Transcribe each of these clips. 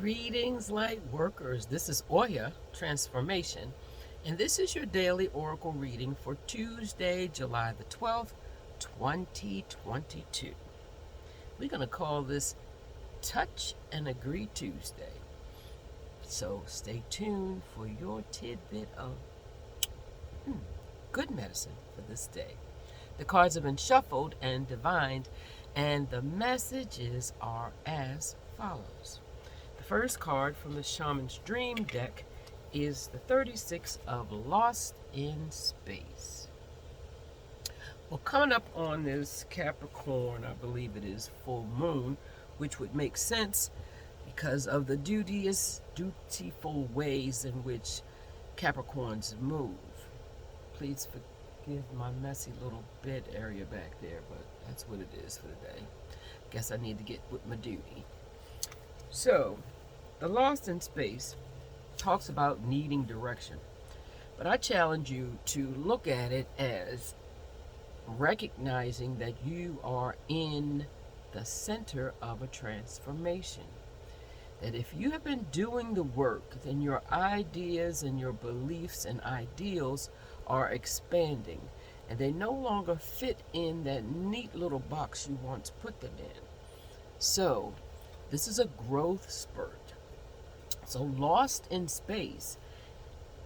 Greetings, light workers. This is Oya Transformation, and this is your daily oracle reading for Tuesday, July the 12th, 2022. We're going to call this Touch and Agree Tuesday. So stay tuned for your tidbit of good medicine for this day. The cards have been shuffled and divined, and the messages are as follows. The first card from the Shaman's Dream deck is the 36 of Lost in Space. Well, coming up on this Capricorn, I believe it is full moon, which would make sense because of the dutiful ways in which Capricorns move. Please forgive my messy little bed area back there, but that's what it is for the day. Guess I need to get with my duty. So, the Lost in Space talks about needing direction, but I challenge you to look at it as recognizing that you are in the center of a transformation. That if you have been doing the work, then your ideas and your beliefs and ideals are expanding, and they no longer fit in that neat little box you once put them in. So, this is a growth spurt. So, lost in space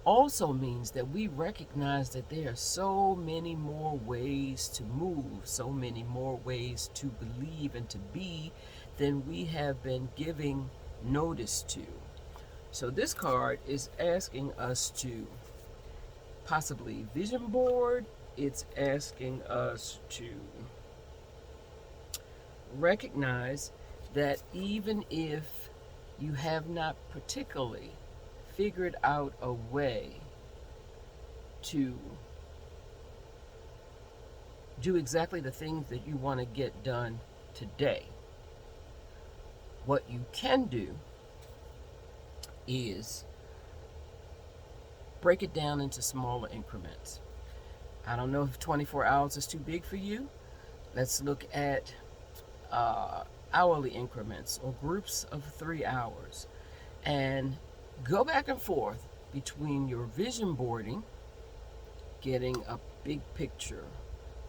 also means that we recognize that there are so many more ways to move, so many more ways to believe and to be than we have been giving notice to. So, this card is asking us to possibly vision board. It's asking us to recognize that even if you have not particularly figured out a way to do exactly the things that you want to get done today, what you can do is break it down into smaller increments. I don't know if 24 hours is too big for you. Let's look at hourly increments or groups of 3 hours, and go back and forth between your vision boarding, getting a big picture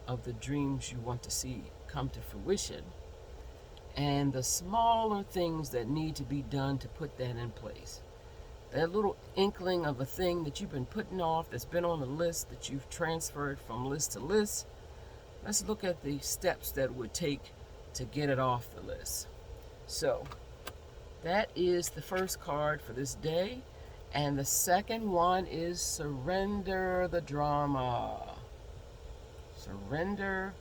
of the dreams you want to see come to fruition, and the smaller things that need to be done to put that in place. That little inkling of a thing that you've been putting off, that's been on a list, that you've transferred from list to list. Let's look at the steps that it would take to get it off the list. So, that is the first card for this day. And the second one is surrender the drama. Surrender.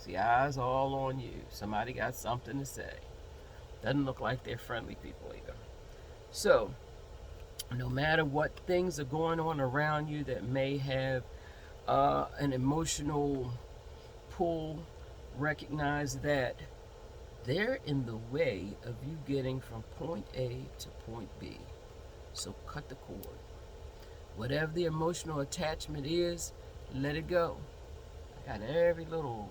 The eyes all on you. Somebody got something to say. Doesn't look like they're friendly people either. So, no matter what things are going on around you that may have an emotional pull, recognize that they're in the way of you getting from point A to point B. So cut the cord. Whatever the emotional attachment is, let it go. I got every little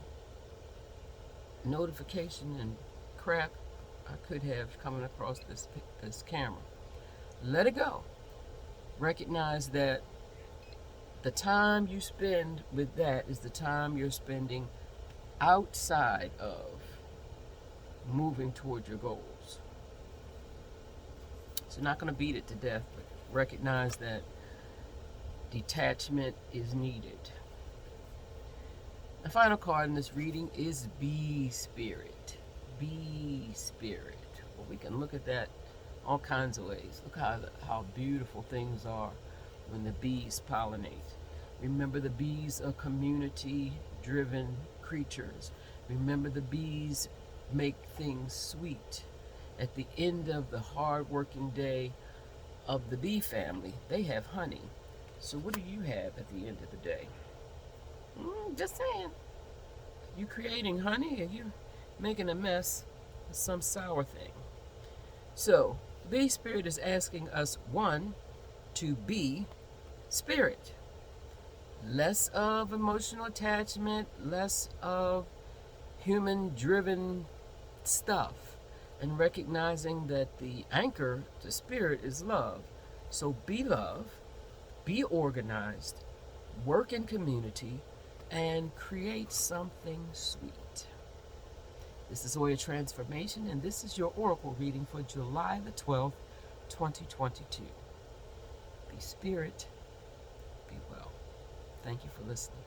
notification and crap I could have coming across this camera. Let it go. Recognize that the time you spend with that is the time you're spending outside of moving toward your goals. So you're not going to beat it to death, but recognize that detachment is needed. The final card in this reading is Bee Spirit. Bee Spirit. Well, we can look at that all kinds of ways. Look how beautiful things are when the bees pollinate. Remember, the bees are community-driven creatures. Remember, the bees make things sweet. At the end of the hard-working day of the bee family, they have honey. So what do you have at the end of the day? Just saying. You creating honey, or you making a mess of some sour thing? So, the bee spirit is asking us, one, to be spirit. Less of emotional attachment, less of human-driven stuff. and recognizing that the anchor to spirit is love. So be love, be organized, work in community, and create something sweet. This is Oya Transformation, and this is your Oracle reading for July the 12th, 2022. Be spirit, be well. Thank you for listening.